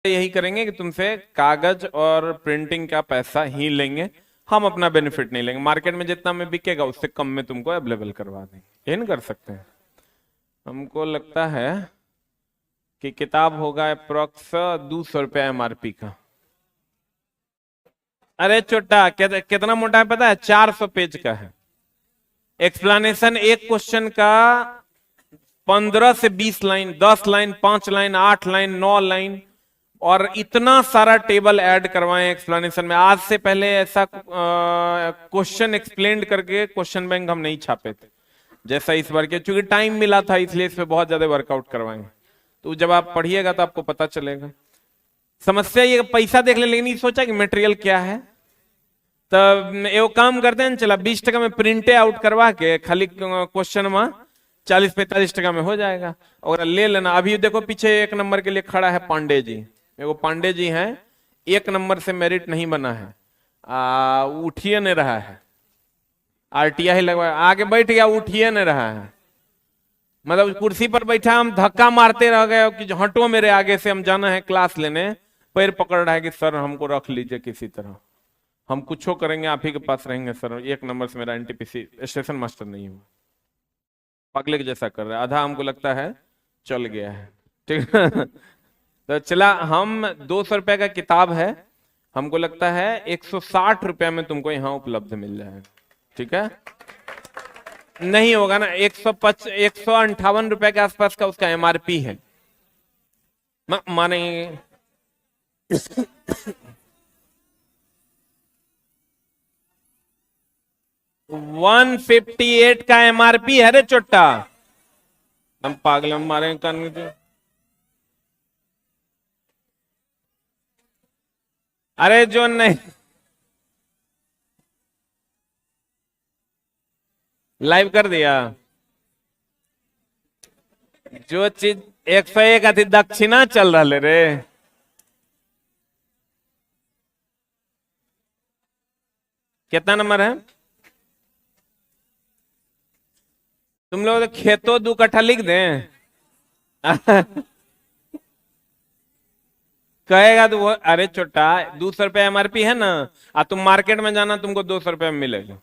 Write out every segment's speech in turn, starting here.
यही करेंगे कि तुमसे कागज और प्रिंटिंग का पैसा ही लेंगे, हम अपना बेनिफिट नहीं लेंगे। मार्केट में जितना में बिकेगा उससे कम में तुमको अवेलेबल करवा देंगे। ये नहीं कर सकते हैं। हमको लगता है कि किताब होगा अप्रोक्स 200 रुपया MRP का। अरे छोटा कितना मोटा है पता है? 400 पेज का है। एक्सप्लेनेशन एक क्वेश्चन का 15 से 20 line, 10 line, 5 line, 8 line, 9 line, और इतना सारा टेबल ऐड करवाएं एक्सप्लेनेशन में। आज से पहले ऐसा क्वेश्चन एक्सप्लेन करके क्वेश्चन बैंक हम नहीं छापे थे जैसा इस बार के, क्योंकि टाइम मिला था इसलिए इस पे बहुत ज्यादा वर्कआउट करवाएंगे। तो जब आप पढ़िएगा तो आपको पता चलेगा। समस्या ये पैसा देख ले, लेकिन ये सोचा कि मटेरियल क्या है। तब वो काम करते हैं, चला 20 टका में प्रिंटे आउट करवा के खाली क्वेश्चन में 40-45 टका में हो जाएगा और ले लेना। अभी देखो पीछे 1 नंबर के लिए खड़ा है पांडे जी। वो पांडे जी हैं, 1 नंबर से मेरिट नहीं बना है, उठिए नहीं रहा है, RTI लगवाया, आगे बैठ गया, उठिए नहीं रहा है। मतलब कुर्सी पर बैठा, हम धक्का मारते रह गए कि हटो मेरे आगे से, हम जाना है क्लास लेने। पैर पकड़ रहा है कि सर हमको रख लीजिए किसी तरह, हम कुछ करेंगे, आप ही के पास रहेंगे सर। 1 नंबर से मेरा NTPC स्टेशन मास्टर नहीं हुआ। पगले के जैसा कर रहा है। आधा हमको लगता है चल गया है। ठीक है। तो चला, हम 200 रुपए का किताब है, हमको लगता है 160 रुपया में तुमको यहाँ उपलब्ध मिल जाएगा। ठीक है, नहीं होगा ना, 158 रुपए के आसपास का उसका MRP है। मानेंगे 158 का MRP है रे चोट्टा। हम पागल, हम मारे कान में। अरे जो नहीं, लाइव कर दिया। जो चीज 101 अति दक्षिणा चल रहा रे। कितना नंबर है? तुम लोग तो खेतों 2 कट्ठा लिख दें। कहेगा तो वो, अरे छोटा 200 रुपया MRP है ना, तुम मार्केट में जाना, तुमको 200 रुपया में मिलेगा।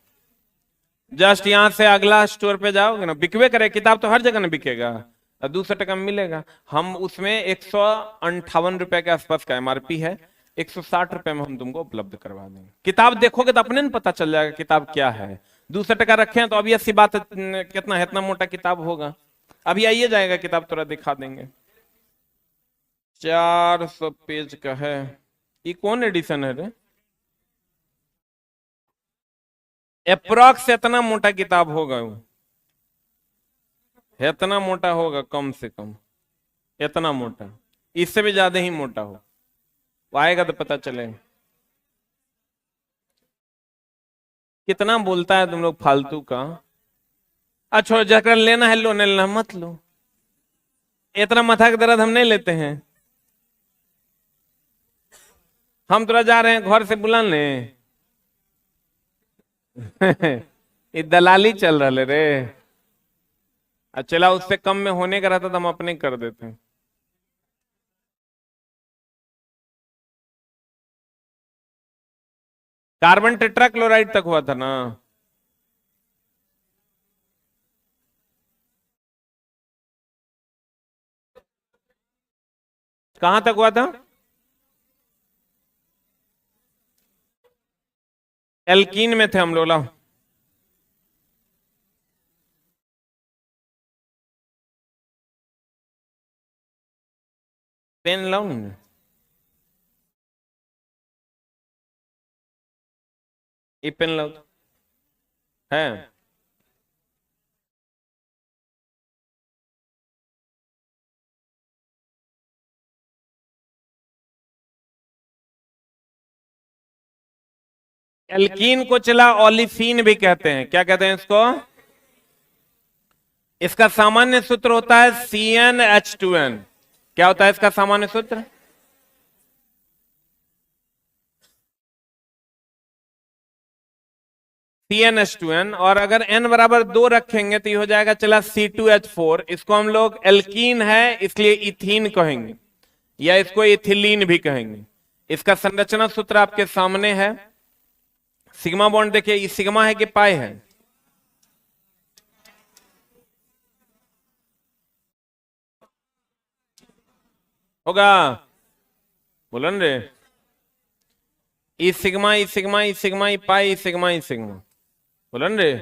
जस्ट यहां से अगला स्टोर पे जाओगे ना, बिकवे करे किताब तो हर जगह ना बिकेगा, 200 टका में मिलेगा। हम उसमें 158 रुपए के आसपास का MRP है, 160 रुपए में हम तुमको उपलब्ध करवा देंगे। किताब देखोगे तो अपने न पता चल जाएगा किताब क्या है। 200 टका रखे हैं तो अभी ऐसी बात, कितना है, इतना मोटा किताब होगा। अभी आइए जाएगा किताब, थोड़ा दिखा देंगे। 400 पेज का है। ये कौन एडिशन है रे? अप्रोक्स इतना मोटा किताब होगा, वो इतना मोटा होगा कम से कम, इतना मोटा, इससे भी ज्यादा ही मोटा हो। आएगा तो पता चलेगा। कितना बोलता है तुम लोग फालतू का। अच्छा जकर लेना है लो, नहीं लेना मत लो। इतना माथा का दर्द हम नहीं लेते हैं। हम थोड़ा जा रहे हैं घर से बुलाने। ये दलाली चल रहा रे। चला, उससे कम में होने का रहता तो हम अपने कर देते हैं। कार्बन टेट्राक्लोराइड तक हुआ था ना। कहां तक हुआ था? एल्कीन में थे हम लोग। लाओ पेन लाओ ना। ये पेन लाओ तो। है एल्कीन को चला ओलिफिन भी कहते हैं। क्या कहते हैं इसको? इसका सामान्य सूत्र होता है CnH2n। क्या होता है इसका सामान्य सूत्र? CnH2n। और अगर n बराबर 2 रखेंगे तो ये हो जाएगा चला C2H4। इसको हम लोग एल्कीन है इसलिए इथीन कहेंगे। या इसको इथिलीन भी कहेंगे। इसका संरचना सूत्र आपके सामने है। सिग्मा बॉन्ड देखिए, ये सिग्मा है कि पाई है? होगा, बोलो न रे। ई सिग्मा ई सिग्मा ई सिग्मा ई पाई ई सिग्मा ई सिग्मा, बोलो न रे।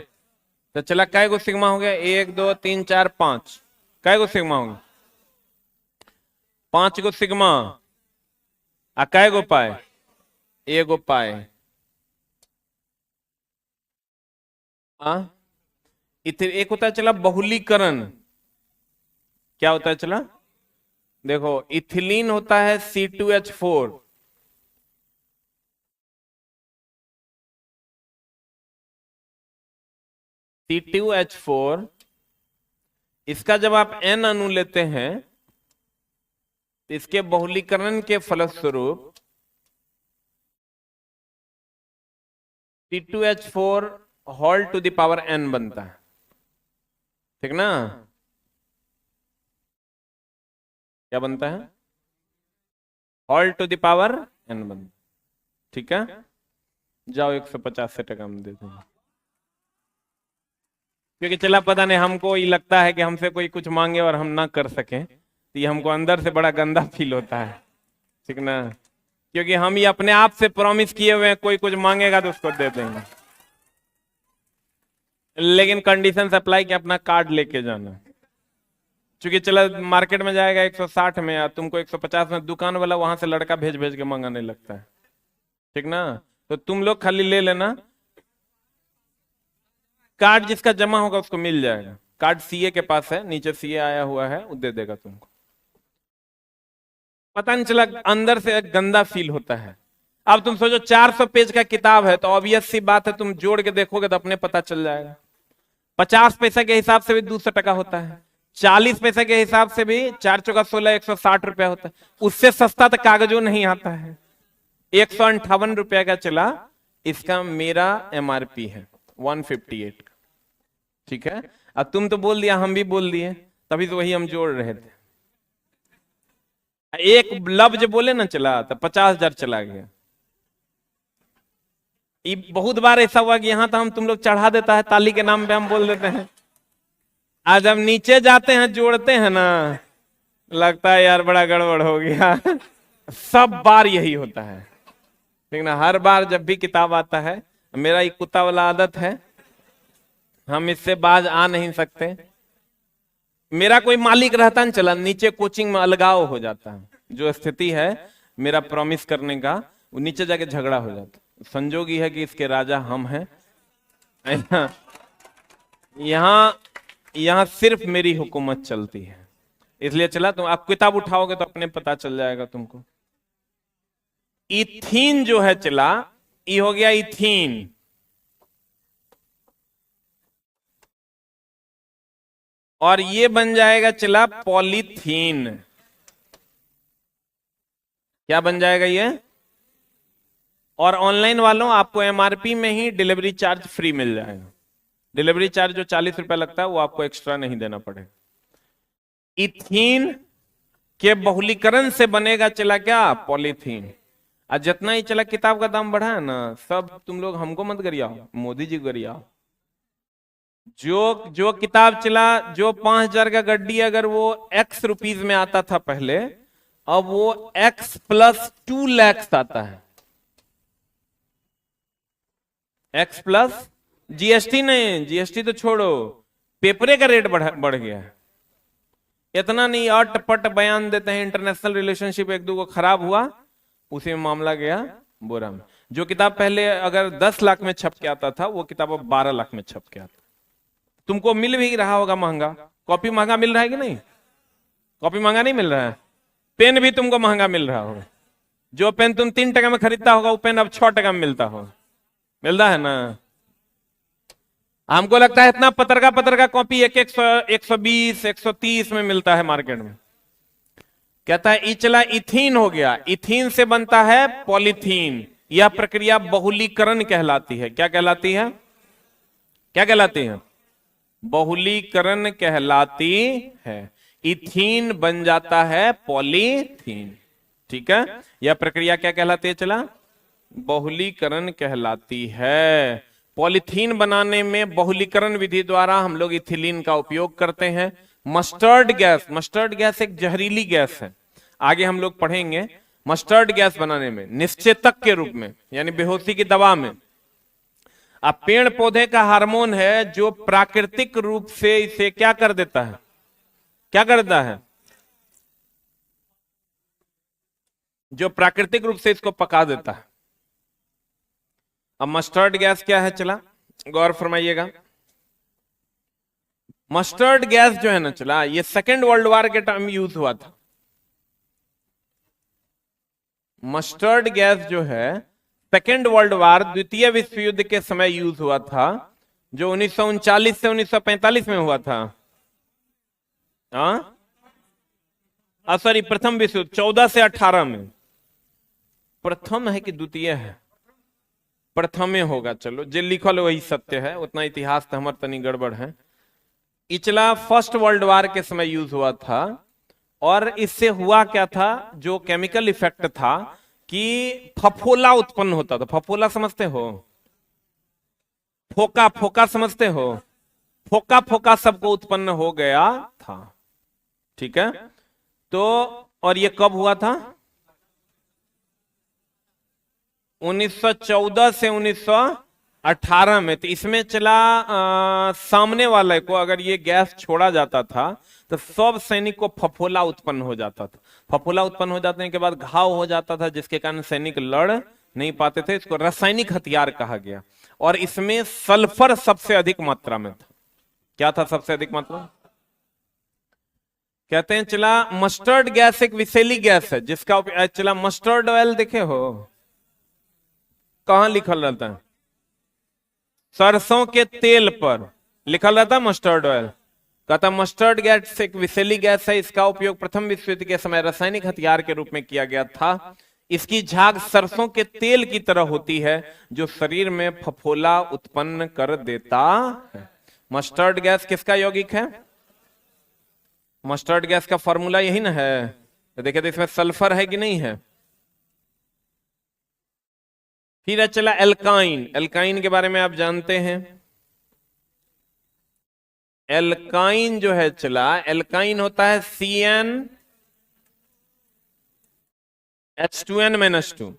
तो चला काय गो सिग्मा हो गया? 1 2 3 4 5। काय गो सिग्मा हो गया? 5 गो सिग्मा। आ काय गो पाए? एगो पाए। इधर एक होता है चला बहुलीकरण। क्या होता है चला? देखो इथिलीन होता है C2H4, C2H4। इसका जब आप N अणु लेते हैं तो इसके बहुलीकरण के फलस्वरूप C2H4 whole to the power N बनता है, ठीक ना? क्या बनता है? Whole to the power N बनता, ठीक है? जाओ 150 से टका में दे देंगे, क्योंकि चला पता नहीं हमको ये लगता है कि हमसे कोई कुछ मांगे और हम ना कर सकें, तो ये हमको अंदर से बड़ा गंदा फील होता है, ठीक ना? क्योंकि हम ये अपने आप से प्रॉमिस किए हुए हैं कोई कुछ मांगेगा तो उसको दे देंगे, लेकिन कंडीशन अप्लाई कि अपना कार्ड लेके जाना। क्योंकि चला मार्केट में जाएगा 160 में या तुमको 150 में, दुकान वाला वहां से लड़का भेज भेज के मंगाने लगता है, ठीक ना? तो तुम लोग खाली ले लेना, कार्ड जिसका जमा होगा उसको मिल जाएगा। कार्ड सीए के पास है, नीचे सीए आया हुआ है, वो दे देगा तुमको। पता नहीं चला, अंदर से गंदा फील होता है। अब तुम सोचो 400 पेज का किताब है तो ऑब्वियस सी बात है, तुम जोड़ के देखोगे तो अपने पता चल जाएगा। 50 पैसा के हिसाब से भी 200 टका होता है, 40 पैसे के हिसाब से भी 4 चौका 16 160 रुपया होता है। उससे सस्ता तो कागजों नहीं आता है। 158 रुपया का चला, इसका मेरा MRP है 158 का, ठीक है? अब तुम तो बोल दिया, हम भी बोल दिए, तभी तो वही हम जोड़ रहे थे। एक लफ्ज बोले ना चला तो 50,000 चला गया। ये बहुत बार ऐसा हुआ कि यहाँ तो हम तुम लोग चढ़ा देता है, ताली के नाम पे हम बोल देते हैं, आज हम नीचे जाते हैं जोड़ते हैं ना, लगता है यार बड़ा गड़बड़ हो गया। सब बार यही होता है, ठीक ना? हर बार जब भी किताब आता है, मेरा एक कुत्ता वाला आदत है, हम इससे बाज आ नहीं सकते। मेरा कोई मालिक रहता न चला, नीचे कोचिंग में अलगाव हो जाता है, जो स्थिति है मेरा प्रॉमिस करने का, वो नीचे जाके झगड़ा हो जाता। संजोग ही है कि इसके राजा हम हैं, यहाँ सिर्फ मेरी हुकूमत चलती है, इसलिए चला तुम आप किताब उठाओगे तो अपने पता चल जाएगा तुमको। इथीन जो है चला, ये हो गया इथीन, और ये बन जाएगा चला पॉलीथीन। क्या बन जाएगा ये? और ऑनलाइन वालों आपको MRP में ही डिलीवरी चार्ज फ्री मिल जाएगा। डिलीवरी चार्ज जो 40 रुपया लगता है वो आपको एक्स्ट्रा नहीं देना पड़ेगा। इथीन के बहुलीकरण से बनेगा चला क्या? पॉलीथीन। और जितना ही चला किताब का दाम बढ़ा है ना, सब तुम लोग हमको मत गरियाओ, मोदी जी गरियाओ। जो किताब चला, जो 5,000 का गड्डी अगर वो X रुपीज में आता था पहले, अब वो X + 2 लाख आता है। X + GST नहीं, GST तो छोड़ो, पेपरे का रेट बढ़ गया है। इतना नहीं, अट-पट बयान देते हैं, इंटरनेशनल रिलेशनशिप एक दो को खराब हुआ, उसी में मामला गया बोरा में। जो किताब पहले अगर 10 लाख में छप के आता था, वो किताब अब 12 लाख में छप के आता। तुमको मिल भी रहा होगा महंगा, कॉपी महंगा मिल रहा है कि नहीं? कॉपी महंगा नहीं मिल रहा है, पेन भी तुमको महंगा मिल रहा होगा। जो पेन तुम 3 टका में खरीदता होगा, वो पेन अब 6 टका में मिलता हो, मिलता है ना? हमको लगता है इतना पतर का कॉपी 120 130 में मिलता है मार्केट में। कहता है ई चला इथीन हो गया, इथीन से बनता है पॉलीथीन। यह प्रक्रिया बहुलीकरण कहलाती है। क्या कहलाती है? क्या कहलाती है? बहुलीकरण कहलाती है। इथीन बन जाता है पॉलीथीन। ठीक है, यह प्रक्रिया क्या कहलाती है चला? बहुलीकरण कहलाती है। पॉलीथीन बनाने में बहुलीकरण विधि द्वारा हम लोग इथिलीन का उपयोग करते हैं। मस्टर्ड गैस एक जहरीली गैस है, आगे हम लोग पढ़ेंगे। मस्टर्ड गैस बनाने में निश्चेतक के रूप में, यानी बेहोशी की दवा में। अब पेड़ पौधे का हार्मोन है जो प्राकृतिक रूप से इसे क्या कर देता है, क्या करता है, जो प्राकृतिक रूप से इसको पका देता है। अब मस्टर्ड गैस क्या है चला, गौर फरमाइएगा। मस्टर्ड गैस जो है ना चला, ये सेकेंड वर्ल्ड वॉर के टाइम यूज हुआ था। मस्टर्ड गैस जो है सेकेंड वर्ल्ड वॉर, द्वितीय विश्व युद्ध के समय यूज हुआ था, जो 1939 से 1945 में हुआ था। सॉरी, प्रथम विश्व युद्ध 14 से 18 में। प्रथम है कि द्वितीय है? प्रथमे होगा, चलो जे लिखल वही सत्य है, उतना इतिहास तो हमारे तनी गड़बड़ है। इचला फर्स्ट वर्ल्ड वॉर के समय यूज हुआ था, और इससे हुआ क्या था, जो केमिकल इफेक्ट था कि फफोला उत्पन्न होता था। फफोला समझते हो? फोका, फोका समझते हो? फोका फोका सबको उत्पन्न हो गया था, ठीक है। तो और ये कब हुआ था? 1914 से 1918 में। तो इसमें चला सामने वाले को अगर ये गैस छोड़ा जाता था तो सब सैनिक को फफोला उत्पन्न हो जाता था। फफोला उत्पन्न हो जाने के बाद घाव हो जाता था, जिसके कारण सैनिक लड़ नहीं पाते थे। इसको रासायनिक हथियार कहा गया, और इसमें सल्फर सबसे अधिक मात्रा में था। क्या था सबसे अधिक मात्रा? कहते हैं चला मस्टर्ड गैस एक विषैली गैस है, जिसका चला मस्टर्ड ऑयल देखे हो, कहां लिखल रहता है? सरसों के तेल पर लिखल रहता है मस्टर्ड ऑयल। कहता मस्टर्ड गैस एक विषैली गैस है, इसका उपयोग प्रथम विश्व युद्ध के समय रासायनिक हथियार के रूप में किया गया था। इसकी झाग सरसों के तेल की तरह होती है, जो शरीर में फफोला उत्पन्न कर देता है। मस्टर्ड गैस किसका यौगिक है? मस्टर्ड गैस का फॉर्मूला यही ना है। तो देखिए तो इसमें सल्फर है कि नहीं है। फिर है चला एल्काइन। एल्काइन के बारे में आप जानते हैं। एल्काइन जो है चला, एल्काइन होता है CnH2n-2।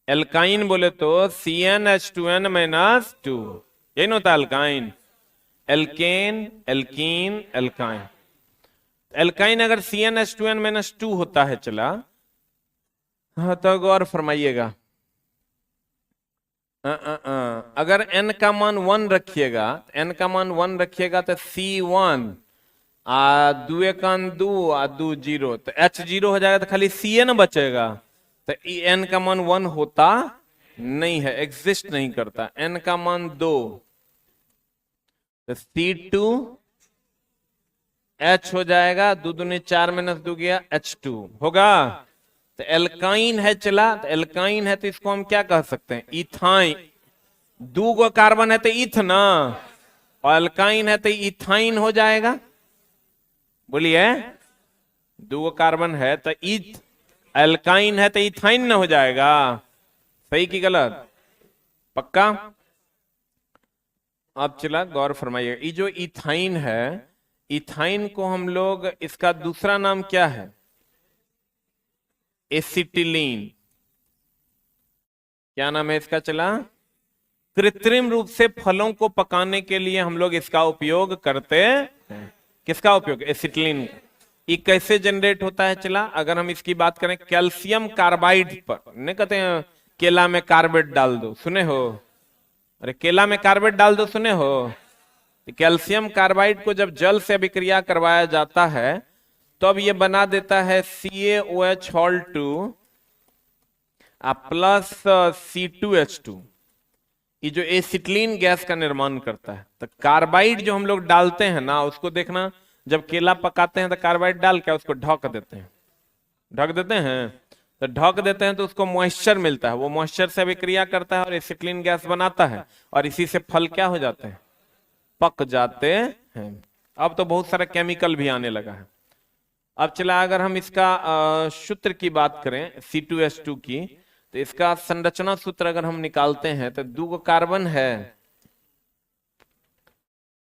एल्काइन बोले तो CnH2n-2, यही ना होता है alkyne. Alkane, alkene, alkyne. Alkyne अगर CnH2n-2 होता है चला, हाँ तो गौर फरमाइएगा, अगर n का मान 1 रखिएगा, n का मान 1 रखिएगा तो C1 2 1 2 2 0, तो H0 हो जाएगा, तो खाली Cn बचेगा। तो n का मान 1 होता नहीं है, एग्जिस्ट नहीं करता। n का मान 2, तो C2 H हो जाएगा, 2 दूनी 4 - 2 गया, H2 होगा। तो एल्काइन है चला, तो एल्काइन है तो इसको हम क्या कह सकते हैं? इथाइन। 2 गो कार्बन है तो इथ ना, और एल्काइन है तो इथाइन हो जाएगा। बोलिए, 2 गो कार्बन है तो इथ, एल्काइन है तो इथाइन ना हो जाएगा। सही कि गलत? पक्का? अब चला गौर फरमाइए, ये जो इथाइन है, इथाइन को हम लोग, इसका दूसरा नाम क्या है? एसिटिलीन। क्या नाम है इसका चला? कृत्रिम रूप से फलों को पकाने के लिए हम लोग इसका उपयोग करते हैं। किसका उपयोग? एसिटिलीन। ये कैसे जनरेट होता है चला? अगर हम इसकी बात करें कैल्शियम कार्बाइड पर, नहीं कहते हैं केला में कार्बेट डाल दो, सुने हो? अरे केला में कार्बेट डाल दो, सुने हो? कैल्शियम कार्बाइड को जब जल से अभिक्रिया करवाया जाता है तो अब ये बना देता है CaOH2 प्लस C2H2। ये जो एसिटिलीन गैस का निर्माण करता है। तो कार्बाइड जो हम लोग डालते हैं ना, उसको देखना, जब केला पकाते हैं तो कार्बाइड डाल के उसको ढक देते हैं, ढक देते हैं। तो ढक देते हैं तो उसको मॉइस्चर मिलता है, वो मॉइस्चर से अभिक्रिया करता है और एसिटिलीन गैस बनाता है, और इसी से फल क्या हो जाते हैं? पक जाते हैं। अब तो बहुत सारा केमिकल भी आने लगा है। अब चला अगर हम इसका सूत्र की बात करें C2H2 की, तो इसका संरचना सूत्र अगर हम निकालते हैं तो 2 कार्बन है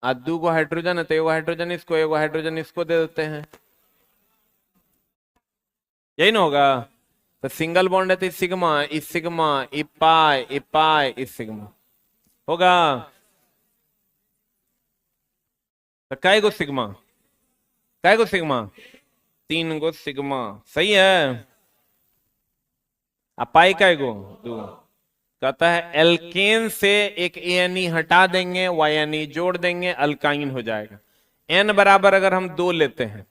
और 2 हाइड्रोजन है, तो 1 हाइड्रोजन इसको 1 हाइड्रोजन इसको दे देते हैं, यही ना होगा। तो सिंगल बॉन्ड है तो सिग्मा इस सिग्मा होगा। तो काय गो सिग्मा 3 गो सिग्मा, सही है। पाई काय गो 2। कहता है एल्केन से एक एनी हटा देंगे, वायनी जोड़ देंगे, अल्काइन हो जाएगा। एन बराबर अगर हम 2 लेते हैं,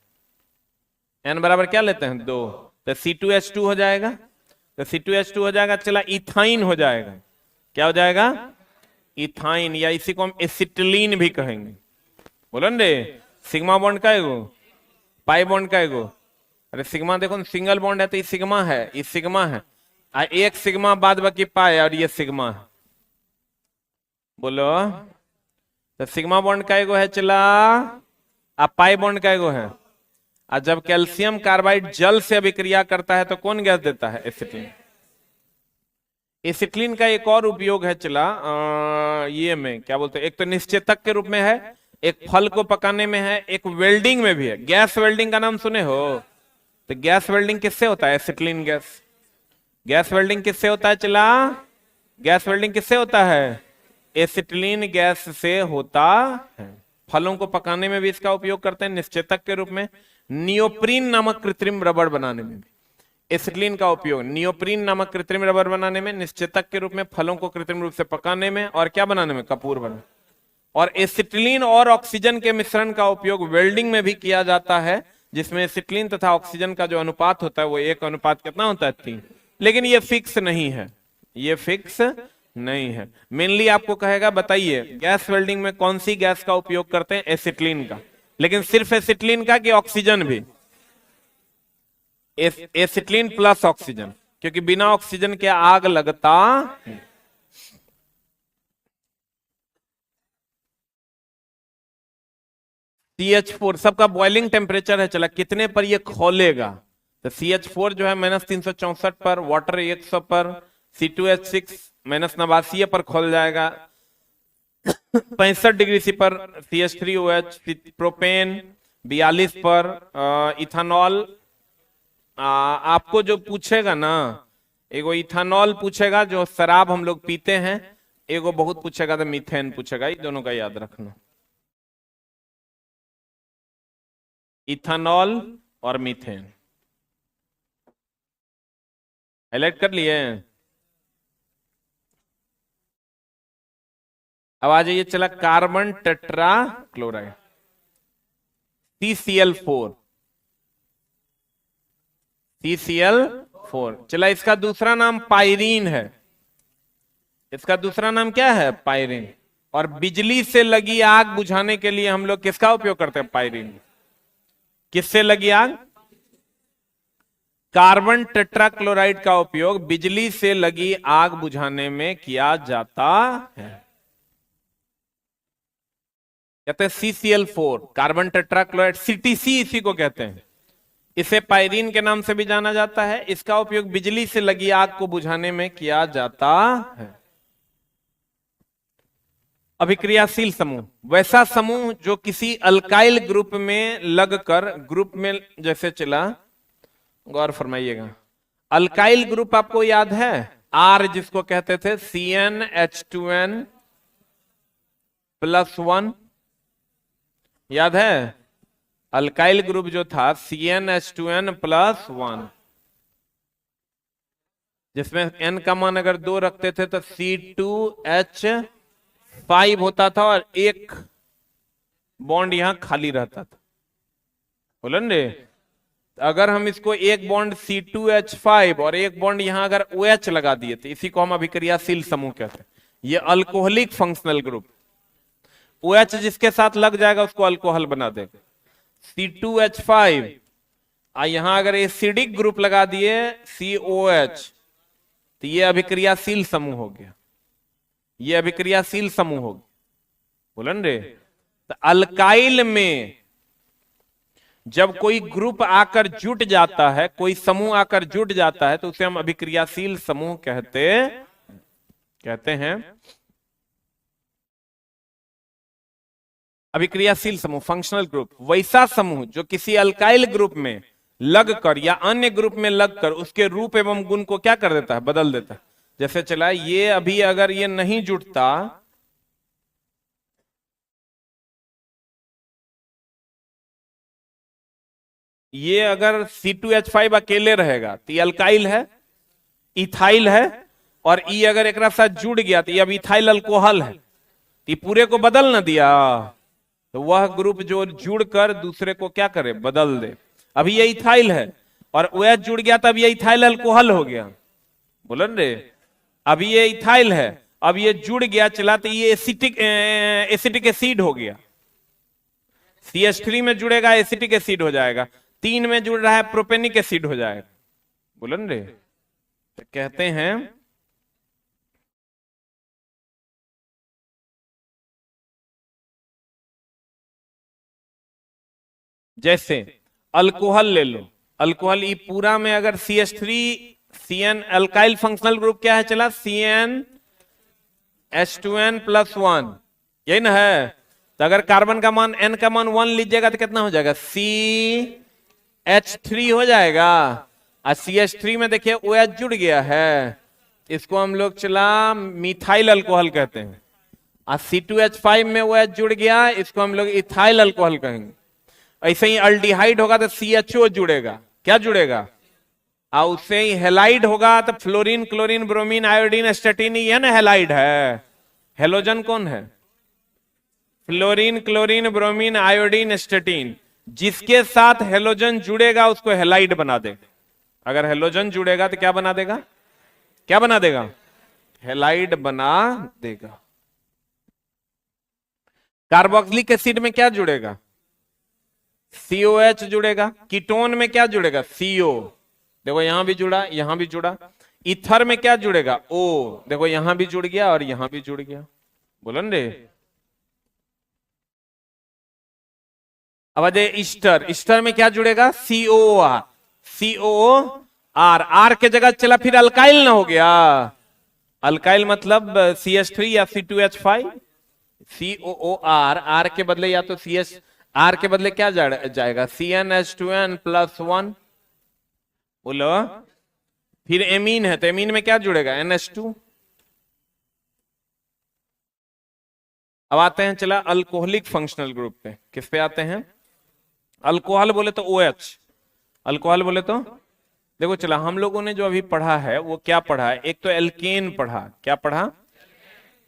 एन बराबर क्या लेते हैं 2, तो C2H2 हो जाएगा। तो C2H2 हो जाएगा, चला इथाइन हो जाएगा। क्या हो जाएगा? इथाइन, या इसी को हम एसिटिलीन भी कहेंगे। बोलो न रे, सिग्मा बॉन्ड का एगो, पाई बॉन्ड का एगो। अरे सिग्मा देखो सिंगल बॉन्ड है तो ये सिग्मा है, ये सिग्मा है, एक सिग्मा बाद बाकी पाए और ये सिग्मा है। बोलो, तो सिग्मा बॉन्ड का एगो है चला, अब पाई बॉन्ड का एगो है। और जब कैल्शियम कार्बाइड जल से अभिक्रिया करता है तो कौन गैस देता है? एसिटिलीन। एसिटिलीन का एक और उपयोग है चला, ये में क्या बोलते हैं, एक तो निश्चेतक के रूप में है, एक फल को पकाने में है, एक वेल्डिंग में भी है। गैस वेल्डिंग का नाम सुने हो? तो गैस वेल्डिंग किससे होता है? Acetylene gas. गैस वेल्डिंग किससे होता है चला? गैस वेल्डिंग किससे होता है? एसिटिलीन गैस से होता है। फलों को पकाने में भी इसका उपयोग करते हैं, निश्चेतक के रूप में। नियोप्रीन नामक कृत्रिम रबड़ बनाने में भी एसिटिलीन का उपयोग, नियोप्रीन नामक कृत्रिम रबड़ बनाने में, निश्चेतक के रूप में, फलों को कृत्रिम रूप से पकाने में, और क्या बनाने में? कपूर बनाने। और एसिटिलीन और ऑक्सीजन के मिश्रण का उपयोग वेल्डिंग में भी किया जाता है, जिसमें एसिटिलीन तथा ऑक्सीजन का जो अनुपात होता है वो 1 अनुपात कितना होता है? 3। लेकिन ये फिक्स नहीं है, ये फिक्स नहीं है। मेनली आपको कहेगा बताइए गैस वेल्डिंग में कौन सी गैस का उपयोग करते हैं? एसिटिलीन का। लेकिन सिर्फ एसिटिलीन का कि ऑक्सीजन भी? एसिटिलीन प्लस ऑक्सीजन, क्योंकि बिना ऑक्सीजन के आग लगता है। CH4 सबका बॉइलिंग टेम्परेचर है चला, कितने पर ये खोलेगा? तो CH4 जो है -364 पर, वाटर 100 पर, C2H6 -89 पर खोल जाएगा, 65 डिग्री सी पर CH3OH, प्रोपेन 42 पर, इथानॉल आपको जो पूछेगा ना, एगो इथानॉल पूछेगा जो शराब हम लोग पीते हैं, एगो बहुत पूछेगा तो मीथेन पूछेगा, ये दोनों का याद रखना, इथानॉल और मीथेन। हाईलाइट कर लिए? अब आ जाइए चला कार्बन टेट्रा क्लोराइड CCl4। चला इसका दूसरा नाम पायरीन है। इसका दूसरा नाम क्या है? पायरीन। और बिजली से लगी आग बुझाने के लिए हम लोग किसका उपयोग करते हैं? पायरीन। किससे लगी आग? कार्बन टेट्राक्लोराइड का उपयोग बिजली से लगी आग बुझाने में किया जाता है। कहते हैं CCl4 कार्बन टेट्राक्लोराइड, CTC इसी को कहते हैं। इसे पायरीन के नाम से भी जाना जाता है। इसका उपयोग बिजली से लगी आग को बुझाने में किया जाता है। अभिक्रियाशील समूह, वैसा समूह जो किसी अल्काइल ग्रुप में लगकर, ग्रुप में जैसे चला, गौर फरमाइएगा, अल्काइल ग्रुप आपको याद है? R जिसको कहते थे CnH2n+1, याद है? अल्काइल ग्रुप जो था CnH2n+1, जिसमें n का मान अगर 2 रखते थे तो C2H5 होता था और एक बॉन्ड यहां खाली रहता था। बोलो न रे, अगर हम इसको एक बॉन्ड C2H5 और एक बॉन्ड यहां अगर OH लगा दिए तो इसी को हम अभिक्रियाशील समूह कहते हैं। ये अल्कोहलिक फंक्शनल ग्रुप, OH जिसके साथ लग जाएगा उसको अल्कोहल बना देगा। C2H5 यहां अगर एसिडिक ग्रुप लगा दिए COH तो ये अभिक्रियाशील समूह हो गया, ये अभिक्रियाशील समूह हो गया। बोलन रे, तो अल्काइल में जब कोई ग्रुप आकर जुट जाता है, कोई समूह आकर जुट जाता है, तो उसे हम अभिक्रियाशील समूह कहते हैं। अभिक्रियाशील समूह, फंक्शनल ग्रुप, वैसा समूह जो किसी अल्काइल ग्रुप में लगकर या अन्य ग्रुप में लगकर उसके रूप एवं गुण को क्या कर देता है, बदल देता है। जैसे चला ये अभी अगर ये नहीं जुटता, ये अगर C2H5 अकेले रहेगा तो ये अल्काइल है, इथाइल है, और ई अगर एक साथ जुड़ गया तो ये अब इथाइल अल्कोहल है, ये पूरे को बदल न दिया, तो वह ग्रुप जो जुड़कर दूसरे को क्या करे, बदल दे। अभी ये इथाइल है और OH जुड़ गया तब ये इथाइल अल्कोहल हो गया, बोलन रे। अभी ये इथाइल है, अब ये जुड़ गया चला तो ये एसिटिक एसिड हो गया। CH3 में जुड़ेगा एसिटिक एसिड हो जाएगा, 3 में जुड़ रहा है प्रोपेनिक एसिड हो जाएगा, बोलन रे। तो कहते हैं जैसे अल्कोहल ले लो, अल्कोहल ई पूरा में अगर CH3 CN alkyl functional group क्या है चला, CnH2n+1, यही ना है। तो अगर कार्बन का मान N का मान 1 लीजिएगा तो कितना हो जाएगा, CH3 हो जाएगा। और CH3 में देखिए OH जुड़ गया है, इसको हम लोग चला मिथाइल अल्कोहल कहते हैं। और C2H5 में OH जुड़ गया, इसको हम लोग इथाइल अल्कोहल कहेंगे। ऐसे ही अल्डिहाइड होगा तो CHO जुड़ेगा, क्या जुड़ेगा, और उससे ही हेलाइड होगा तो फ्लोरीन, क्लोरीन, ब्रोमीन, आयोडीन, एस्टेटिन, ये ना हेलाइड है। हेलोजन कौन है, फ्लोरीन, क्लोरीन, ब्रोमीन, आयोडीन, एस्टेटिन। जिसके साथ हेलोजन जुड़ेगा उसको हेलाइड बना देगा। अगर हेलोजन जुड़ेगा तो क्या बना देगा, क्या बना देगा, हेलाइड बना देगा। कार्बोक्सिलिक एसिड में क्या जुड़ेगा, COH जुड़ेगा। कीटोन में क्या जुड़ेगा, CO, देखो यहां भी जुड़ा, यहां भी जुड़ा। ईथर में क्या जुड़ेगा, O, देखो यहां भी जुड़ गया और यहां भी जुड़ गया, बोलन रे। अब ईस्टर, ईस्टर में क्या जुड़ेगा, COOR, R के जगह चला फिर अल्काइल ना हो गया। अल्काइल मतलब CH3 या C2H5, COOR, R के बदले या तो R के बदले क्या जाएगा, CnH2n+1, बोलो। फिर एमीन है तो एमीन में क्या जुड़ेगा, NH2। अब आते हैं चला अल्कोहलिक फंक्शनल ग्रुप पे। किस पे आते हैं, अल्कोहल बोले तो OH, अल्कोहल बोले तो देखो चला हम लोगों ने जो अभी पढ़ा है वो क्या पढ़ा है, एक तो एल्केन पढ़ा, क्या पढ़ा,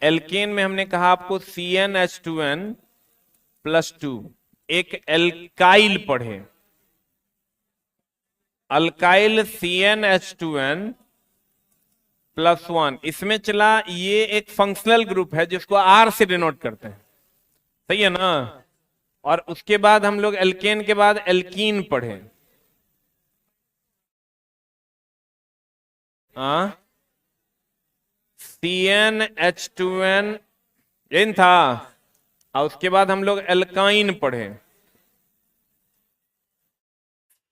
एल्केन में हमने कहा आपको CnH2n+2, एक एल्काइल पढ़े, अल्काइल CnH2n+1। इसमें चला ये एक फंक्शनल ग्रुप है जिसको R से डिनोट करते हैं, सही है ना। और उसके बाद हम लोग एल्केन के बाद एल्कीन पढ़े, CnH2n, यही था। और उसके बाद हम लोग एल्काइन पढ़े,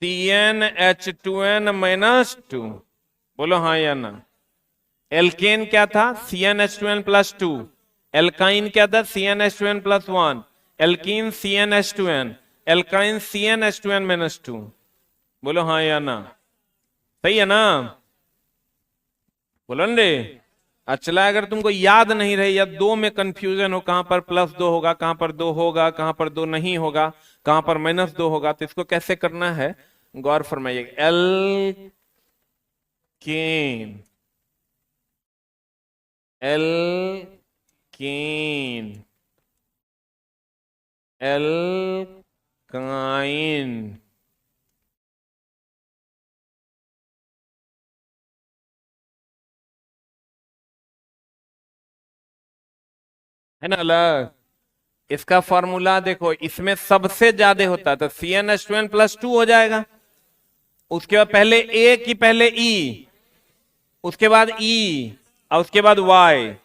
CnH2n-2, बोलो हाँ या ना। एल्केन क्या था, CnH2n+2, एल्काइन क्या था, CnH2n+1, alkene CnH2n, alkyne CnH2n-2, बोलो हाँ या ना, सही है ना, बोलो रे। अच्छा अगर तुमको याद नहीं रहे या 2 में कंफ्यूजन हो, कहां पर +2 होगा, कहां पर 2 होगा, कहां पर 2 नहीं होगा, कहां पर -2 होगा, तो इसको कैसे करना है गौर फरमाइए। एल्केन, एल्केन, एल्काइन, है ना अलग। इसका फॉर्मूला देखो, इसमें सबसे ज्यादा होता है तो CnH2n+2 हो जाएगा। उसके बाद पहले A की पहले E, उसके बाद E और उसके बाद Y,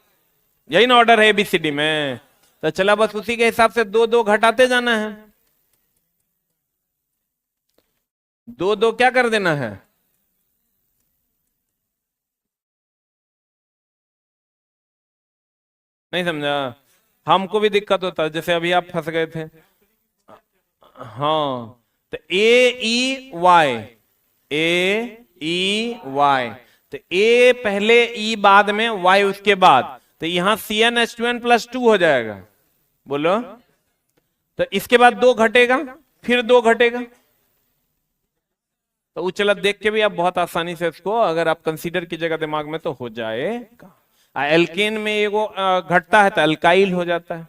यही ना ऑर्डर है ABCD में। तो चला बस उसी के हिसाब से 2 2 घटाते जाना है। दो दो क्या कर देना है, नहीं समझा? हमको भी दिक्कत होता है, जैसे अभी आप फंस गए थे। हाँ, तो AEY, AEY, तो ए पहले, ई बाद में, वाई उसके बाद, तो यहां CnH2n+2 हो जाएगा। बोलो, तो इसके बाद दो घटेगा, फिर दो घटेगा, तो उचला देख के भी आप बहुत आसानी से इसको अगर आप कंसीडर कीजिएगा दिमाग में तो हो जाएगा। एल्केन में एगो घटता है तो अल्काइल हो जाता है।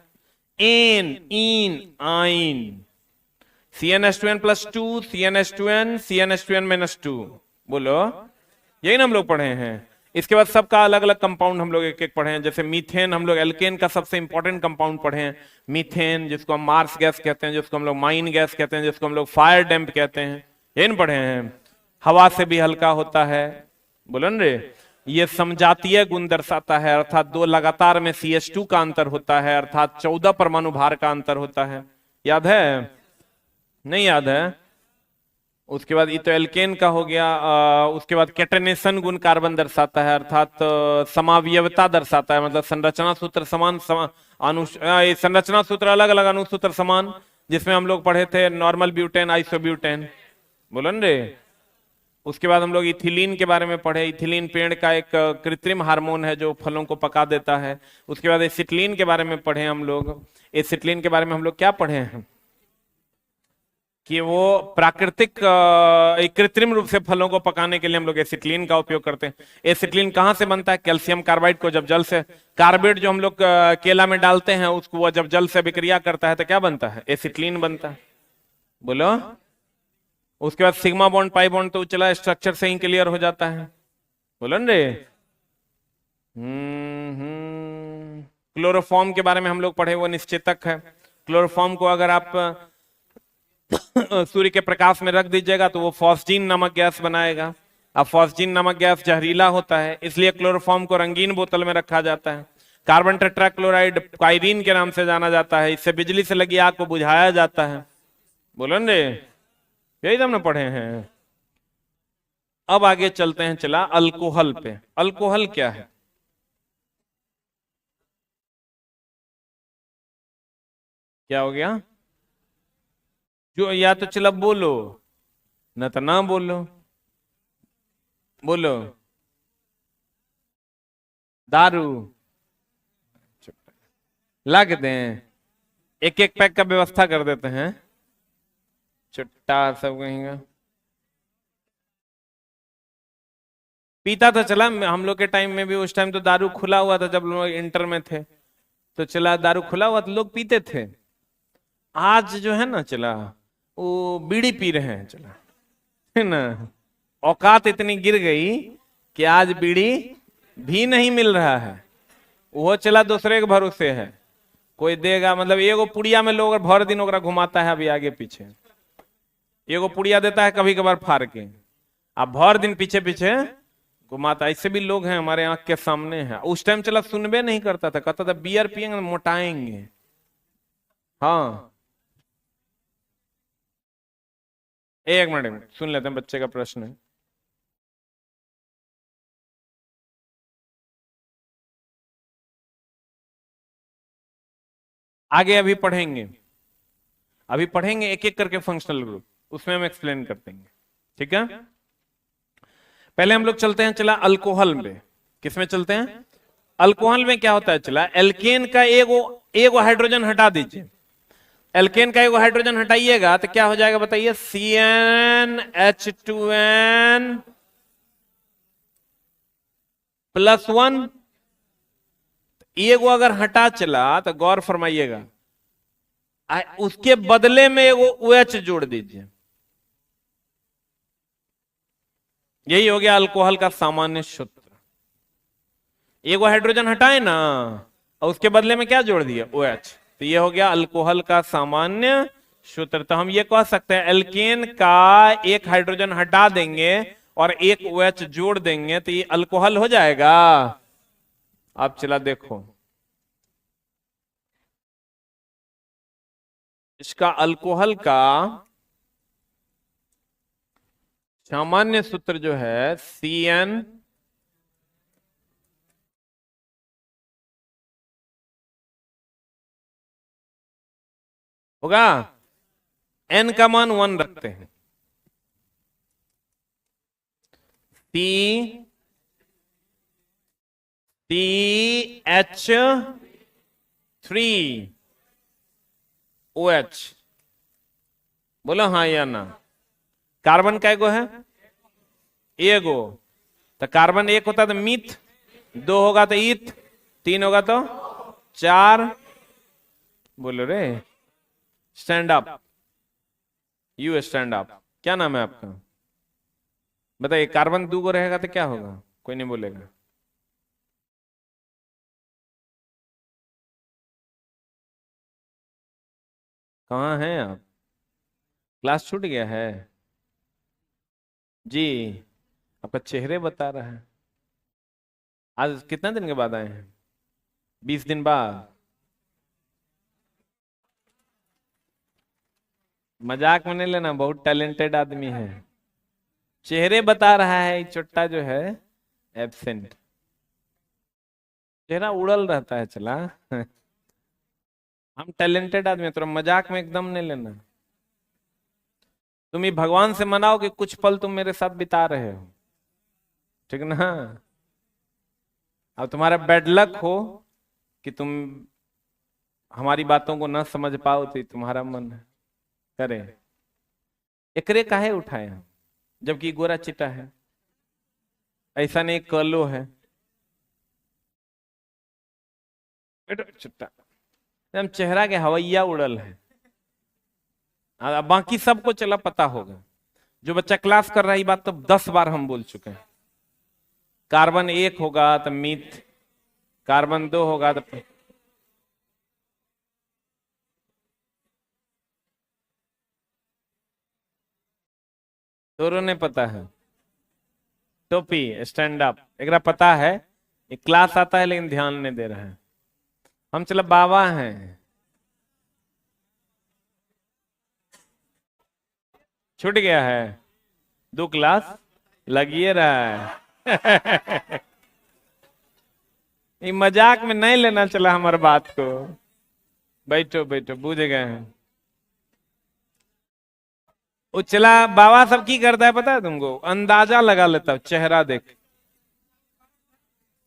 एन, इन, आइन, CnH2n+2, CnH2n, CnH2n-2। बोलो, यही ना हम लोग पढ़े हैं। इसके बाद सबका अलग अलग कंपाउंड हम लोग एक एक पढ़े हैं। जैसे मीथेन, हम लोग एल्केन का सबसे इंपॉर्टेंट कंपाउंड पढ़े हैं मीथेन, जिसको हम मार्स गैस कहते हैं, जिसको हम लोग माइन गैस कहते हैं, जिसको हम लोग फायर डैम्प कहते हैं, यही ना पढ़े हैं। हवा से भी हल्का होता है, बोलो न रे। ये समजातीय गुण दर्शाता है, अर्थात दो लगातार में CH2 का अंतर होता है, अर्थात 14 परमाणु भार का अंतर होता है। याद है? नहीं याद है? उसके बाद तो एल्केन का हो गया। उसके बाद कैटेनेशन गुण कार्बन दर्शाता है, अर्थात समावयवता दर्शाता है, मतलब संरचना सूत्र समान, संरचना सूत्र अलग अलग, अनुसूत्र समान, जिसमें हम लोग पढ़े थे नॉर्मल ब्यूटेन, आइसोब्यूटेन, बोलो न रे। उसके बाद हम लोग इथिलीन के बारे में पढ़े। इथिलीन पेड़ का एक कृत्रिम हार्मोन है जो फलों को पका देता है। उसके बाद एसिटिलीन के बारे में पढ़े हम लोग। एसिटिलीन के बारे में हम लोग क्या पढ़े हैं कि वो प्राकृतिक, एक कृत्रिम रूप से फलों को पकाने के लिए हम लोग एसिटिलीन का उपयोग करते हैं। एसिटिलीन कहाँ से बनता है? कैल्शियम कार्बाइड को जब जल से, कार्बेट जो हम लोग केला में डालते हैं उसको, वो जब जल से अभिक्रिया करता है तो क्या बनता है? एसिटिलीन बनता है। बोलो। उसके बाद सिग्मा बॉन्ड पाई बॉन्ड तो चला स्ट्रक्चर से ही क्लियर हो जाता है, बोलो न रे। क्लोरोफॉर्म के बारे में हम लोग पढ़े, वो निश्चेतक है। क्लोरोफॉर्म को अगर आप सूर्य के प्रकाश में रख दीजिएगा तो वो फॉस्जीन नामक गैस बनाएगा। अब फॉस्जीन नामक गैस जहरीला होता है, इसलिए क्लोरोफॉर्म को रंगीन बोतल में रखा जाता है। कार्बन टेट्राक्लोराइड काइरीन के नाम से जाना जाता है, इससे बिजली से लगी आग को बुझाया जाता है, बोलो न रे। यही तो हमने पढ़े हैं। अब आगे चलते हैं, चला अल्कोहल पे। अल्कोहल क्या है? क्या हो गया? जो या तो चला बोलो, न तो ना बोलो। बोलो। दारू। ला के दें, एक एक पैक का व्यवस्था कर देते हैं। चुट्टा सब कहेंगे। पीता तो चला, हम लोग के टाइम में भी, उस टाइम तो दारू खुला हुआ था जब लोग इंटर में थे, तो चला दारू खुला हुआ तो लोग पीते थे। आज जो है ना चला, वो बीड़ी पी रहे हैं, चला, है ना। औकात इतनी गिर गई कि आज बीड़ी भी नहीं मिल रहा है। वो चला दूसरे के भरोसे है, कोई देगा, मतलब एगो पुड़िया में लोग भर दिन ओकरा घुमाता है अभी आगे पीछे। एगो पुड़िया देता है कभी कभार फाड़ के, अब भर दिन पीछे पीछे घुमाता। ऐसे भी लोग हैं हमारे आंख के सामने हैं। उस टाइम चला सुनबे नहीं करता था, कहता था बियर पियेंगे मोटाएंगे। हाँ, एक मिनट सुन लेते हैं, बच्चे का प्रश्न है। आगे अभी पढ़ेंगे, अभी पढ़ेंगे एक एक करके फंक्शनल ग्रुप, उसमें हम एक्सप्लेन कर देंगे, ठीक है। पहले हम लोग चलते हैं चला अल्कोहल में। किसमें चलते हैं? अल्कोहल में क्या होता है? चला एल्केन का एगो एगो हाइड्रोजन हटा दीजिए। एल्केन का एगो हाइड्रोजन हटाइएगा तो क्या हो जाएगा बताइए? CnH2n+1। एगो अगर हटा चला तो गौर फरमाइएगा, उसके बदले में एगो OH जोड़ दीजिए। यही हो गया अल्कोहल का सामान्य सूत्र। एगो हाइड्रोजन हटाए ना और उसके बदले में क्या जोड़ दिया? OH। तो ये हो गया अल्कोहल का सामान्य सूत्र। तो हम ये कह सकते हैं एल्केन का एक हाइड्रोजन हटा देंगे और एक OH जोड़ देंगे तो ये अल्कोहल हो जाएगा। अब चला देखो, इसका अल्कोहल का सामान्य सूत्र जो है CN होगा, N का मान 1 रखते हैं, CH3OH। बोलो हाँ या ना। कार्बन कै गो है? एगो। तो कार्बन एक होता तो मीथ, 2 होगा तो ईथ, 3 होगा तो 4। बोलो रे, stand up, you stand up. क्या नाम है आपका? बताइए, कार्बन 2 गो रहेगा तो क्या होगा? कोई नहीं बोलेगा। कहाँ हैं आप? क्लास छूट गया है जी? आपका चेहरे बता रहा है। आज कितना दिन के बाद आए हैं? 20 दिन बाद। मजाक में नहीं लेना, बहुत टैलेंटेड आदमी है। चेहरे बता रहा है, चुट्टा जो है एब्सेंट। चेहरा उड़ल रहता है चला। हम टैलेंटेड आदमी हैं, तो मजाक में एकदम नहीं लेना। तुम ही भगवान से मनाओ कि कुछ पल तुम मेरे साथ बिता रहे हो, ठीक ना? अब तुम्हारा बैड लक हो कि तुम हमारी बातों को ना समझ पाओ, तो तुम्हारा मन करे एकरे काहे उठाए हम, जबकि गोरा चिट्टा है। ऐसा नहीं, कलो है चिट्टा, एकदम चेहरा के हवैया उड़ल है। बाकी सबको चला पता होगा। जो बच्चा क्लास कर रहा है, ये बात तो 10 बार हम बोल चुके हैं। कार्बन 1 होगा तो मीथ, कार्बन 2 होगा तो दोनों ने पता है। टोपी, स्टैंड अप, एक पता है। एक क्लास आता है लेकिन ध्यान नहीं दे रहा है। हम चलो बाबा हैं। छूट गया है, 2 क्लास लगिए रहा है। ये मजाक में नहीं लेना चला हमारे बात को। बैठो बैठो, बुझ गए हैं। उचला बाबा सब की करता है पता है तुमको? अंदाजा लगा लेता है चेहरा देख।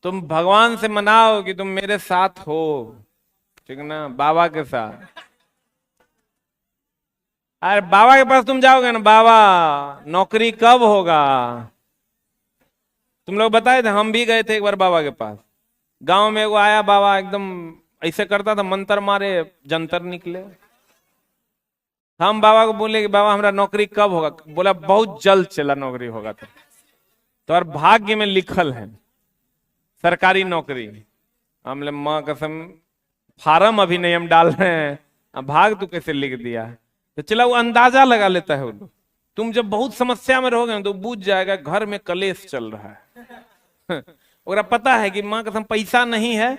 तुम भगवान से मनाओ कि तुम मेरे साथ हो, ठीक ना? बाबा के साथ। अरे बाबा के पास तुम जाओगे ना, बाबा नौकरी कब होगा? तुम लोग बताए थे, हम भी गए थे एक बार बाबा के पास। गांव में वो आया बाबा, एकदम ऐसे करता था, मंत्र मारे जंतर निकले। हम बाबा को बोले कि बाबा हमारा नौकरी कब होगा? बोला बहुत जल्द चला नौकरी होगा। तो और भाग्य में लिखल है सरकारी नौकरी। हमले माँ कसम, फार्म अभी नहीं हम डाल रहे हैं, अब भाग तू कैसे लिख दिया? तो चला, वो अंदाजा लगा लेता है वो लोग। तुम जब बहुत समस्या में रहोगे तो बूझ जाएगा घर में कलेश चल रहा है। और पता है कि माँ कसम पैसा नहीं है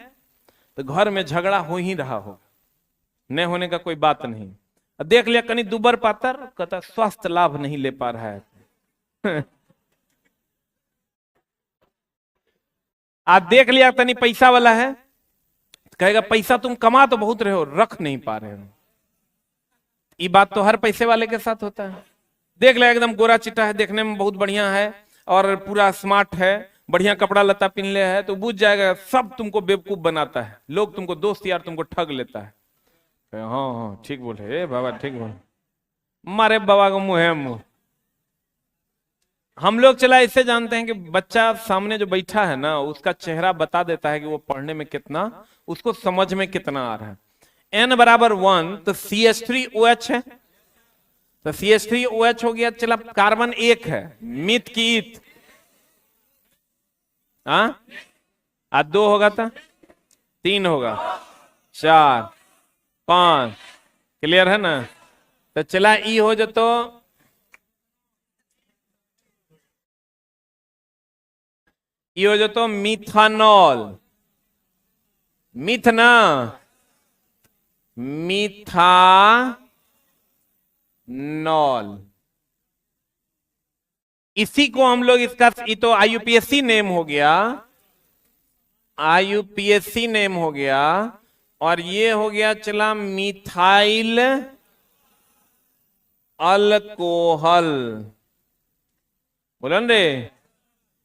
तो घर में झगड़ा हो ही रहा हो, नहीं होने का कोई बात नहीं। देख लिया कहीं दुबर पातर, कहता स्वास्थ्य लाभ नहीं ले पा रहा है। आज देख लिया तनी पैसा वाला है, कहेगा पैसा तुम कमा तो बहुत रहे हो, रख नहीं पा रहे हो। ये बात तो हर पैसे वाले के साथ होता है। देख ले एकदम गोरा चिट्टा है, देखने में बहुत बढ़िया है और पूरा स्मार्ट है, बढ़िया कपड़ा लता पहन ले है, तो बुझ जाएगा सब तुमको बेवकूफ बनाता है। लोग तुमको दोस्त यार तुमको ठग लेता है। हाँ हाँ ठीक बोले बाबा, ठीक बोले। मारे बाबा को मुंह है मुंह। हम लोग चला इससे जानते हैं कि बच्चा सामने जो बैठा है ना, उसका चेहरा बता देता है कि वो पढ़ने में कितना, उसको समझ में कितना आ रहा है। n बराबर 1 तो CH3OH है, तो CH3OH हो गया। चला कार्बन 1 है, मिथ की ईथ, हाँ 2 होगा था, 3 होगा, 4 5, क्लियर है ना? तो चला ई हो जो, तो ये हो जो तो मिथानॉल, मिथ ना, मिथानॉल। इसी को हम लोग इसका, ये तो आईयूपीएससी नेम हो गया, आईयूपीएससी नेम हो गया, और ये हो गया चला मिथाइल अल्कोहल, बोलन रे,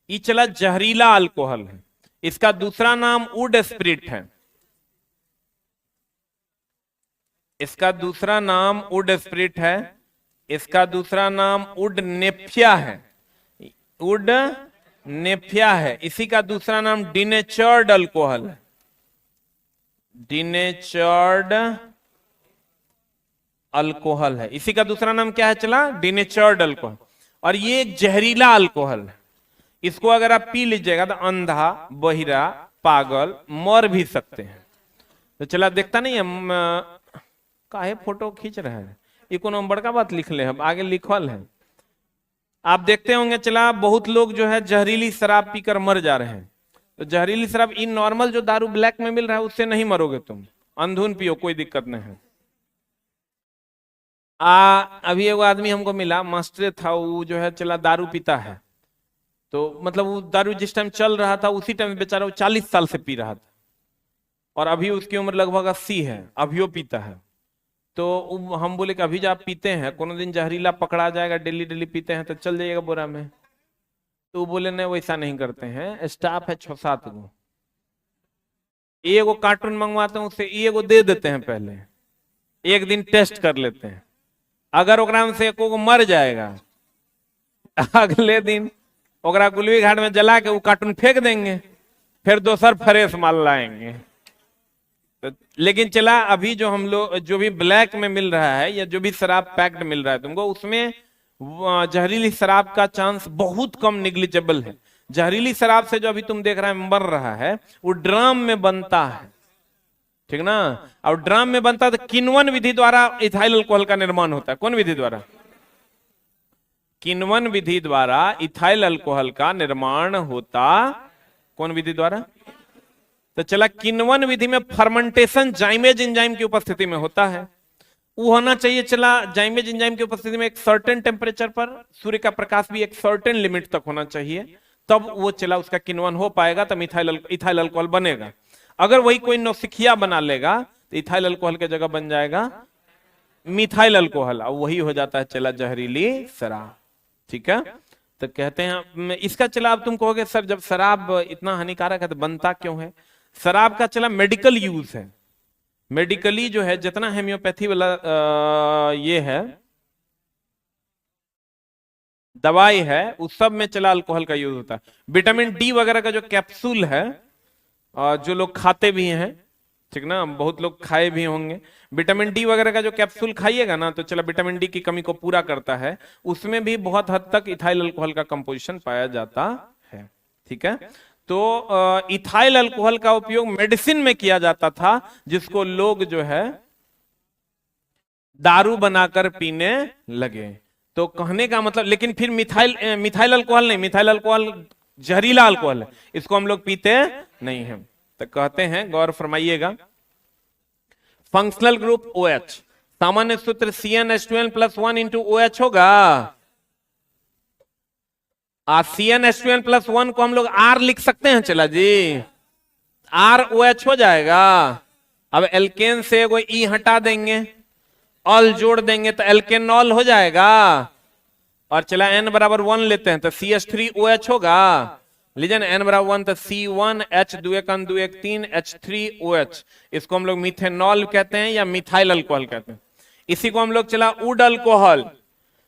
ये चला जहरीला अल्कोहल है। इसका दूसरा नाम वुड स्प्रिट है, इसका दूसरा नाम वुड स्प्रिट है, इसका दूसरा नाम वुड नेफिया है, वुड नेफिया है। इसी का दूसरा नाम डिनेचर्ड अल्कोहल है, डिनेचर्ड अल्कोहल है। इसी का दूसरा नाम क्या है चला, डिनेचर्ड अल्कोहल। और ये एक जहरीला अल्कोहल है, इसको अगर आप पी लीजिएगा तो अंधा, बहिरा, पागल मर भी सकते हैं। तो चला देखता नहीं है काहे फोटो खींच रहे हैं, ये कोनो बड़का बात लिख ले, हम आगे लिखल है। आप देखते होंगे चला बहुत लोग जो है जहरीली शराब पीकर मर जा रहे हैं। तो जहरीली शराब, इन नॉर्मल जो दारू ब्लैक में मिल रहा है उससे नहीं मरोगे तुम, अंधुन पियो, कोई दिक्कत नहीं है। अभी एगो आदमी हमको मिला, मास्टर था, वो जो है चला दारू पीता है। तो मतलब वो दारू जिस टाइम चल रहा था उसी टाइम बेचारा वो 40 साल से पी रहा था, और अभी उसकी उम्र लगभग 80 है, अभी वो पीता है। तो हम बोले कि अभी जब आप पीते हैं, कोनो दिन जहरीला पकड़ा जाएगा, डेली डेली पीते हैं तो चल जाइएगा बोरा में। तो वो बोले नहीं वैसा नहीं करते हैं, स्टाफ है 6-7 गो, एगो कार्टून मंगवाते हैं उससे, एगो दे देते हैं, पहले एक दिन टेस्ट कर लेते हैं, अगर ओकरा में से एको को मर जाएगा, अगले दिन ओकरा गुलवी घाट में जला के वो कार्टून फेंक देंगे, फिर दोसर फ्रेश माल लाएंगे। तो लेकिन चला अभी जो हम लोग, जो भी ब्लैक में मिल रहा है या जो भी शराब पैक्ड मिल रहा है तुमको, उसमें जहरीली शराब का चांस बहुत कम, निग्लिजिबल है। जहरीली शराब से जो अभी तुम देख रहा है मर रहा है, वो ड्राम में बनता है, ठीक ना, और ड्राम में बनता है तो किण्वन विधि द्वारा इथाइल अल्कोहल का निर्माण होता है। कौन विधि द्वारा? किण्वन विधि द्वारा इथाइल अल्कोहल का निर्माण होता, कौन विधि द्वारा? तो चला किण्वन विधि में फर्मेंटेशन जाइमेज एंजाइम की उपस्थिति में होता है, वो होना चाहिए। चला जाइमेज एंजाइम की उपस्थिति में एक सर्टेन टेम्परेचर पर, सूर्य का प्रकाश भी एक सर्टेन लिमिट तक होना चाहिए, तब वो चला उसका किण्वन हो पाएगा, तब इथाइल अल्कोहल बनेगा। अगर वही कोई नौसिखिया बना लेगा तो इथाइल अल्कोहल की जगह बन जाएगा मिथाइल अल्कोहल, और वही हो जाता है चला जहरीली शराब। ठीक है, तो कहते हैं इसका चला, अब तुम कहोगे सर जब शराब इतना हानिकारक है तो बनता क्यों है? शराब का चला मेडिकल यूज है, मेडिकली जो है जितना हेम्योपैथी वाला ये है दवाई है, उस सब में चला अल्कोहल का यूज होता है। विटामिन डी वगैरह का जो कैप्सूल है, जो लोग खाते भी हैं, ठीक ना, बहुत लोग खाए भी होंगे, विटामिन डी वगैरह का जो कैप्सूल खाइएगा ना, तो चला विटामिन डी की कमी को पूरा करता है, उसमें भी बहुत हद तक इथाइल अल्कोहल का कंपोजिशन पाया जाता है। ठीक है, तो इथाइल अल्कोहल का उपयोग मेडिसिन में किया जाता था, जिसको लोग जो है दारू बनाकर पीने लगे। तो कहने का मतलब, लेकिन फिर मिथाइल अल्कोहल नहीं, मिथाइल अल्कोहल जहरीला अल्कोहल है, इसको हम लोग पीते नहीं हैं। तो कहते हैं, गौर फरमाइएगा, फंक्शनल ग्रुप OH, सामान्य सूत्र CnH2n+1 इंटू OH होगा। CnH2n+1 को हम लोग R लिख सकते हैं, चला जी, ROH हो जाएगा। अब एल्केन से कोई E हटा देंगे, ऑल जोड़ देंगे तो एल्केनॉल हो जाएगा। और चला n बराबर 1 लेते हैं तो CH3OH होगा। लीजिए n बराबर 1 तो C1H2N2H3H3OH, इसको हम लोग मिथेनॉल कहते हैं या मिथाइल अल्कोहल कहते हैं। इसी को हम लोग चला वुड अल्कोहल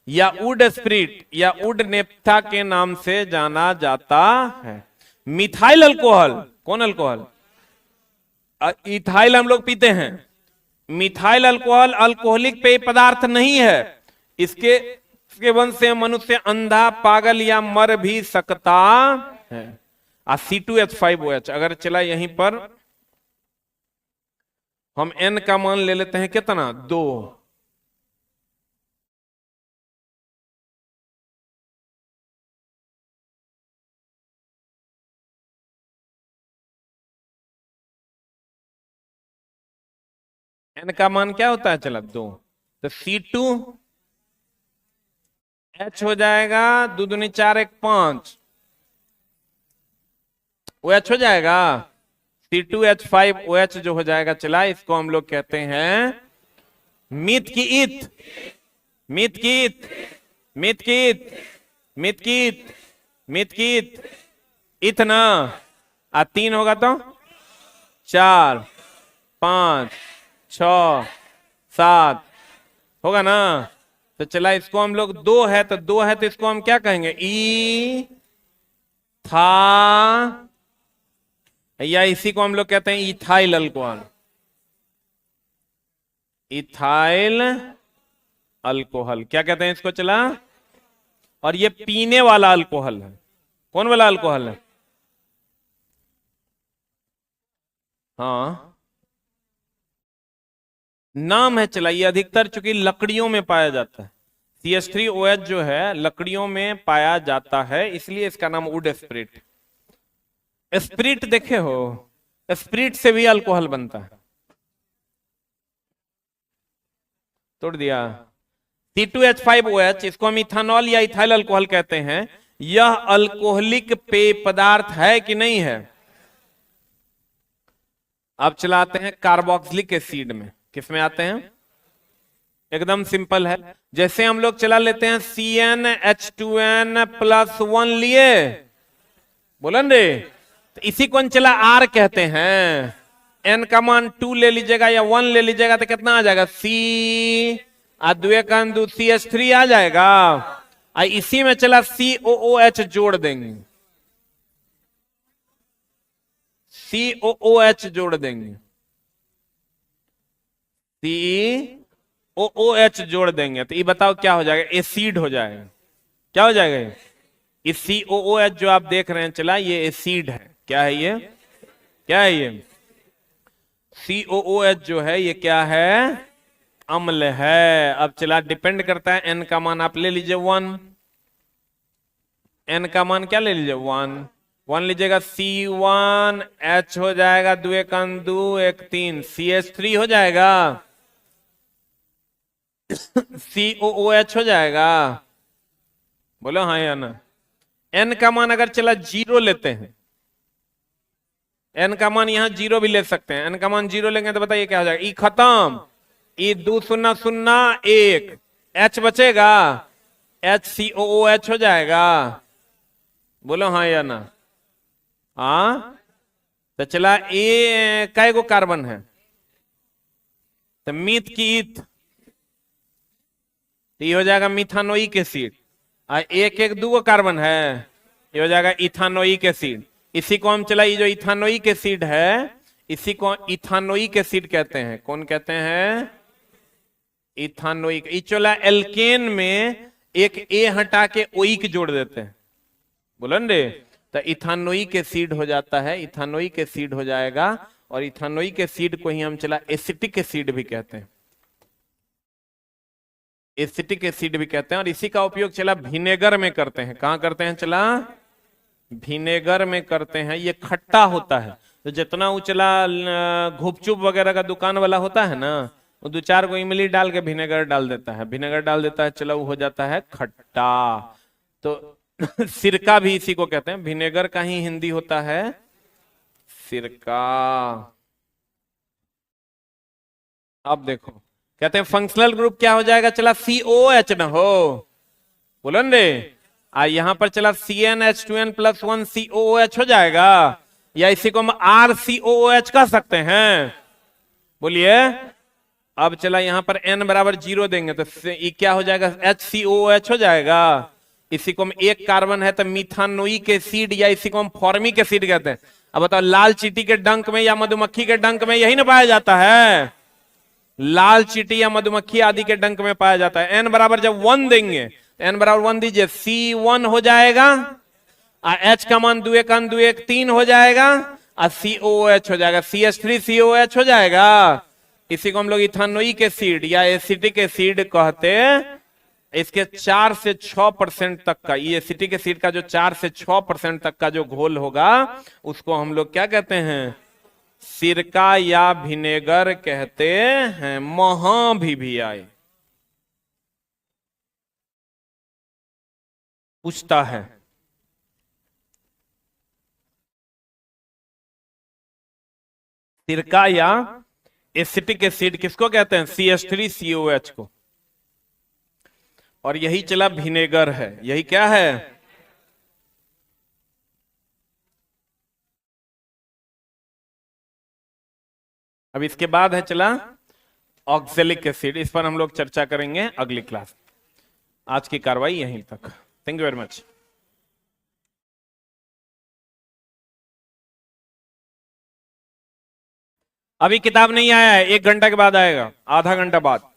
या वुड स्प्रिट या वुड नेफ्था के नाम से जाना जाता है। मिथाइल अल्कोहल, कौन अल्कोहल? इथाइल हम लोग पीते हैं। मिथाइल अल्कोहल अल्कोहलिक पेय पदार्थ नहीं है, इसके वंश से मनुष्य अंधा, पागल या मर भी सकता है। C2H5OH, अगर चला यहीं पर हम n का मान ले लेते हैं, कितना? 2। n का मान क्या होता है? चला 2, तो C2 H हो जाएगा 2 दूनी 4 1 5, OH हो जाएगा। C2H5OH जो हो जाएगा चला, इसको हम लोग कहते हैं मीत की ईत, मीत की ईत, मीत की ईत, मीत की ईत, मीत की ईत, इतना। 3 होगा तो 4 5 6 7 होगा ना। तो चला इसको हम लोग 2 है तो 2 है तो इसको हम क्या कहेंगे, ई था, या इसी को हम लोग कहते हैं इथाइल अल्कोहल, इथाइल अल्कोहल क्या कहते हैं इसको चला। और ये पीने वाला अल्कोहल है। कौन वाला अल्कोहल है? हाँ नाम है चला, ये अधिकतर चूंकि लकड़ियों में पाया जाता है। CH3OH जो है लकड़ियों में पाया जाता है, इसलिए इसका नाम वुड स्प्रिट। स्प्रिट देखे हो, स्प्रिट से भी अल्कोहल बनता है। तोड़ दिया। C2H5OH इसको हम इथानॉल या इथाइल अल्कोहल कहते हैं। यह अल्कोहलिक पेय पदार्थ है कि नहीं है? अब चलाते हैं कार्बोक्सिलिक एसिड में। किसमें आते हैं? एकदम सिंपल है। जैसे हम लोग चला लेते हैं CnH2n+1 लिए, बोलन रे, तो इसी को चला R कहते हैं। N का मान 2 ले लीजिएगा या 1 ले लीजिएगा तो कितना आ जाएगा, C द्विकंदु CH3 आ जाएगा। इसी में चला COOH जोड़ देंगे, COOH जोड़ देंगे, COOH जोड़ देंगे तो ये बताओ क्या हो जाएगा, एसिड हो जाएगा। क्या हो जाएगा? ये COOH जो आप देख रहे हैं चला, ये एसिड है। क्या है ये? क्या है ये? COOH जो है ये क्या है? अम्ल है। अब चला डिपेंड करता है, N का मान आप ले लीजिए 1, N का मान क्या ले लीजिए 1 लीजिएगा, C1H हो जाएगा, 2 कंदू 1 3 CH3 हो जाएगा, COOH हो जाएगा। बोलो हाँ या ना। N का मान अगर चला 0 लेते हैं, N का मान यहां 0 भी ले सकते हैं। N का मान 0 लेंगे तो बताइए क्या हो जाएगा, E खत्म, E 2 0 0 1, H बचेगा, HCOOH हो जाएगा। बोलो हाँ या ना। हाँ तो चला ए कै गो कार्बन है, तो मीथ की ईथ, तो ये हो जाएगा मिथानोइक एसिड। एक एक 2 कार्बन है, ये हो जाएगा इथानोइक एसिड। इसी को हम चला, ये जो इथानोइक एसिड है इसी को इथानोइक एसिड कहते हैं। कौन कहते हैं? इथानोइक। चला एल्केन में एक ए हटा के ओइक जोड़ देते हैं, बोलन रे, तो इथानोइक एसिड हो जाता है, इथानोइक एसिड हो जाएगा। और इथानोइक एसिड को ही हम चला एसिटिक एसिड भी कहते हैं, एसिटिक एसिड भी कहते हैं। और इसी का उपयोग चला विनेगर में करते हैं। कहां करते हैं चला? विनेगर में करते हैं। ये खट्टा होता है, तो जितना वो चला गुपचुप वगैरह का दुकान वाला होता है ना, वो 2-4 को इमली डाल के विनेगर डाल देता है, विनेगर डाल देता है, चला वो हो जाता है खट्टा। तो सिरका भी इसी को कहते हैं, विनेगर का ही हिंदी होता है सिरका। अब देखो कहते हैं फंक्शनल ग्रुप क्या हो जाएगा चला, COOH ना हो, बोलन रे। यहां पर चला CnH2n+1 COOH हो जाएगा, या इसी को हम RCOOH कह सकते हैं। बोलिए। अब चला यहां पर n बराबर 0 देंगे तो ये क्या हो जाएगा, HCOOH हो जाएगा। इसी को हम एक कार्बन है तो मिथानोइक एसिड, या इसी को हम फॉर्मिक एसिड कहते हैं। अब बताओ लाल चींटी के डंक में या मधुमक्खी के डंक में यही ना पाया जाता है, लाल चींटी या मधुमक्खी आदि के डंक में पाया जाता है। n बराबर जब 1 देंगे, n बराबर 1 दीजिए, C1 हो जाएगा, H का मान 2 1 1 3 हो जाएगा, और COOH हो जाएगा, CH3COH हो जाएगा। इसी को हम लोग इथानोइक एसिड या एसिटिक एसिड कहते हैं। इसके 4 से 6% तक का, ये एसिटिक एसिड का जो 4 से 6% तक का जो घोल होगा उसको हम लोग क्या कहते हैं, सिरका या विनेगर कहते हैं। महा भी आए। पूछता है। सिरका या एसिटिक एसिड किसको कहते हैं? CH3COH को। और यही चला विनेगर है, यही क्या है? अब इसके बाद है चला ऑक्जेलिक एसिड। इस पर हम लोग चर्चा करेंगे अगली क्लास। आज की कार्रवाई यहीं तक। Thank you very much. अभी किताब नहीं आया है, 1 घंटा के बाद आएगा, आधा घंटा बाद।